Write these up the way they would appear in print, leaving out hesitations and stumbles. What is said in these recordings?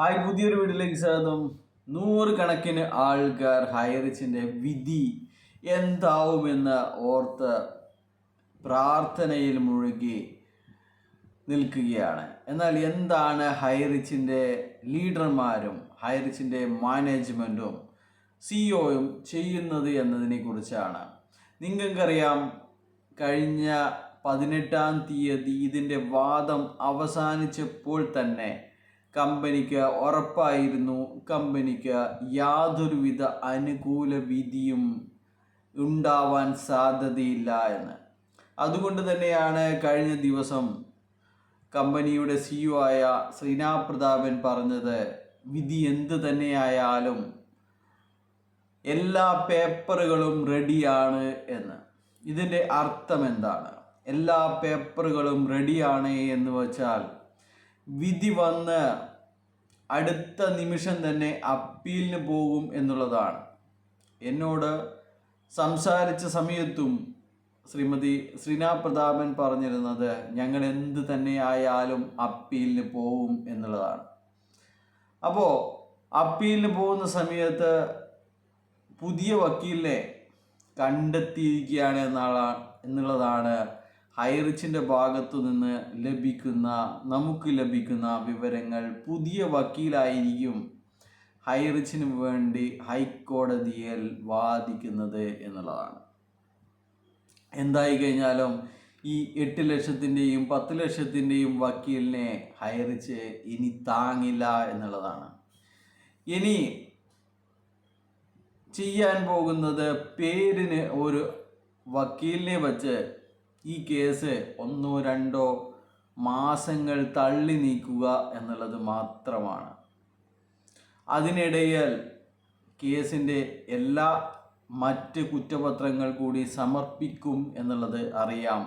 Hi, പുതിയൊരു വീഡിയോയിലേക്ക് സ്വാഗതം. നൂറുകണക്കിന് ആൾക്കാർ ഹൈറിച്ചിൻ്റെ വിധി എന്താവുമെന്ന് ഓർത്ത് പ്രാർത്ഥനയിൽ മുഴുകി നിൽക്കുകയാണ്. എന്നാൽ എന്താണ് ഹൈറിച്ചിൻ്റെ ലീഡർമാരും ഹൈറിച്ചിൻ്റെ മാനേജ്മെൻറ്റും സിഇഒയും ചെയ്യുന്നത് എന്നതിനെ കുറിച്ചാണ്. നിങ്ങൾക്കറിയാം, കഴിഞ്ഞ 18-ാം തീയതി ഇതിൻ്റെ വാദം അവസാനിച്ചപ്പോൾ തന്നെ കമ്പനിക്ക് ഉറപ്പായിരുന്നു കമ്പനിക്ക് യാതൊരുവിധ അനുകൂല വിധിയും ഉണ്ടാവാൻ സാധ്യതയില്ല എന്ന്. അതുകൊണ്ട് തന്നെയാണ് കഴിഞ്ഞ ദിവസം കമ്പനിയുടെ സിഇഒ ആയ ശ്രീനാഥ് പ്രതാപൻ പറഞ്ഞത്, വിധി എന്ത് തന്നെയായാലും എല്ലാ പേപ്പറുകളും റെഡിയാണ് എന്ന്. ഇതിൻ്റെ അർത്ഥം എന്താണ്? എല്ലാ പേപ്പറുകളും റെഡിയാണ് എന്ന് വച്ചാൽ വിധി വന്ന് അടുത്ത നിമിഷം തന്നെ അപ്പീലിന് പോകും എന്നുള്ളതാണ്. എന്നോട് സംസാരിച്ച സമയത്തും ശ്രീമതി ശ്രീനാഥ് പ്രതാപൻ പറഞ്ഞിരുന്നത് ഞങ്ങൾ എന്ത് തന്നെയായാലും അപ്പീലിന് പോവും എന്നുള്ളതാണ്. അപ്പോൾ അപ്പീലിന് പോകുന്ന സമയത്ത് പുതിയ വക്കീലിനെ കണ്ടെത്തിയിരിക്കുകയാണ് എന്നുള്ളതാണ് ഹൈറിച്ചിൻ്റെ ഭാഗത്തു നിന്ന് നമുക്ക് ലഭിക്കുന്ന വിവരങ്ങൾ. പുതിയ വക്കീലായിരിക്കും ഹൈറിച്ചിന് വേണ്ടി ഹൈക്കോടതിയിൽ വാദിക്കുന്നത് എന്നുള്ളതാണ്. എന്തായി കഴിഞ്ഞാലും ഈ 8 ലക്ഷത്തിൻ്റെയും 10 ലക്ഷത്തിൻ്റെയും വക്കീലിനെ ഹൈറിച്ച് ഇനി താങ്ങില്ല എന്നുള്ളതാണ്. ഇനി ചെയ്യാൻ പോകുന്നത് പേരിന് ഒരു വക്കീലിനെ വച്ച് ഈ കേസ് 1-2 മാസങ്ങൾ തള്ളി നീക്കുക എന്നുള്ളത് മാത്രമാണ്. അതിനിടയിൽ കേസിൻ്റെ എല്ലാ മറ്റ് കുറ്റപത്രങ്ങൾ കൂടി സമർപ്പിക്കും എന്നുള്ളത് അറിയാം.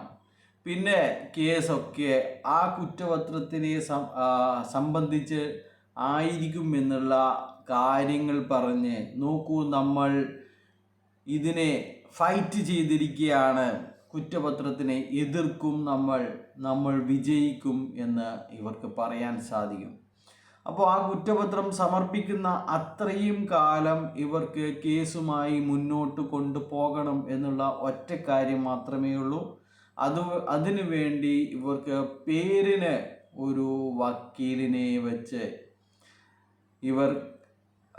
പിന്നെ കേസൊക്കെ ആ കുറ്റപത്രത്തിനെ സംബന്ധിച്ച് ആയിരിക്കും എന്നുള്ള കാര്യങ്ങൾ പറഞ്ഞ് നോക്കൂ, നമ്മൾ ഇതിനെ ഫൈറ്റ് ചെയ്തിരിക്കുകയാണ്, കുറ്റപത്രത്തിനെ എതിർക്കും, നമ്മൾ വിജയിക്കും എന്ന് ഇവർക്ക് പറയാൻ സാധിക്കും. അപ്പോൾ ആ കുറ്റപത്രം സമർപ്പിക്കുന്ന അത്രയും കാലം ഇവർക്ക് കേസുമായി മുന്നോട്ട് കൊണ്ടുപോകണം എന്നുള്ള ഒറ്റ കാര്യം മാത്രമേ ഉള്ളൂ. അതിനു വേണ്ടി ഇവർക്ക് പേരിന് ഒരു വക്കീലിനെ വെച്ച് ഇവർ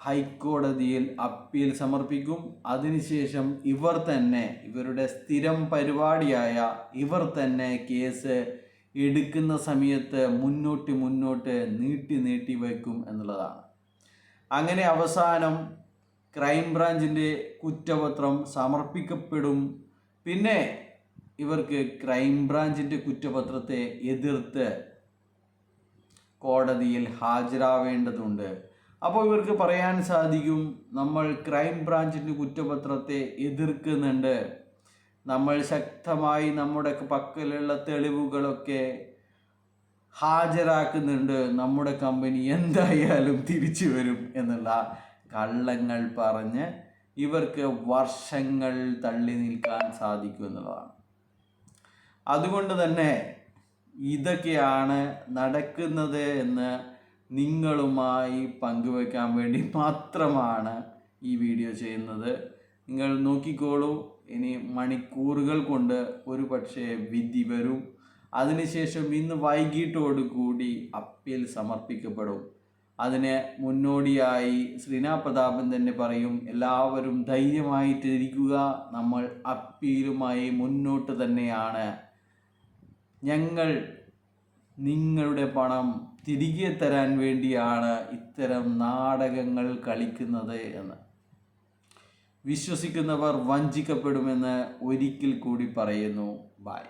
ഹൈക്കോടതിയിൽ അപ്പീൽ സമർപ്പിക്കും. അതിനുശേഷം ഇവരുടെ സ്ഥിരം പരിപാടിയായ ഇവർ തന്നെ കേസ് എടുക്കുന്ന സമയത്ത് മുന്നോട്ട് നീട്ടി വയ്ക്കും എന്നുള്ളതാണ്. അങ്ങനെ അവസാനം ക്രൈംബ്രാഞ്ചിൻ്റെ കുറ്റപത്രം സമർപ്പിക്കപ്പെടും. പിന്നെ ഇവർക്ക് ക്രൈംബ്രാഞ്ചിൻ്റെ കുറ്റപത്രത്തെ എതിർത്ത് കോടതിയിൽ ഹാജരാവേണ്ടതുണ്ട്. അപ്പോൾ ഇവർക്ക് പറയാൻ സാധിക്കും, നമ്മൾ ക്രൈംബ്രാഞ്ചിൻ്റെ കുറ്റപത്രത്തെ എതിർക്കുന്നുണ്ട്, നമ്മൾ ശക്തമായി നമ്മുടെ പക്കലുള്ള തെളിവുകളൊക്കെ ഹാജരാക്കുന്നുണ്ട്, നമ്മുടെ കമ്പനി എന്തായാലും തിരിച്ചു വരും എന്നുള്ള കള്ളങ്ങൾ പറഞ്ഞ് ഇവർക്ക് വർഷങ്ങൾ തള്ളി നിൽക്കാൻ സാധിക്കും എന്നുള്ളതാണ്. അതുകൊണ്ട് തന്നെ ഇതൊക്കെയാണ് നടക്കുന്നത് എന്ന് നിങ്ങളുമായി പങ്കുവയ്ക്കാൻ വേണ്ടി മാത്രമാണ് ഈ വീഡിയോ ചെയ്യുന്നത്. നിങ്ങൾ നോക്കിക്കോളൂ, ഇനി മണിക്കൂറുകൾ കൊണ്ട് ഒരു പക്ഷേ വിധി വരും. അതിനുശേഷം ഇന്ന് വൈകിട്ടോടുകൂടി അപ്പീൽ സമർപ്പിക്കപ്പെടും. അതിന് മുന്നോടിയായി ശ്രീനാഥ് പ്രതാപൻ തന്നെ പറയും, എല്ലാവരും ധൈര്യമായിട്ടിരിക്കുക, നമ്മൾ അപ്പീലുമായി മുന്നോട്ട് തന്നെയാണ്, ഞങ്ങൾ നിങ്ങളുടെ പണം തിരികെ തരാൻ വേണ്ടിയാണ് ഇത്തരം നാടകങ്ങൾ കളിക്കുന്നത് എന്ന്. വിശ്വസിക്കുന്നവർ വഞ്ചിക്കപ്പെടുമെന്ന് ഒരിക്കൽ കൂടി പറയുന്നു. ബൈ.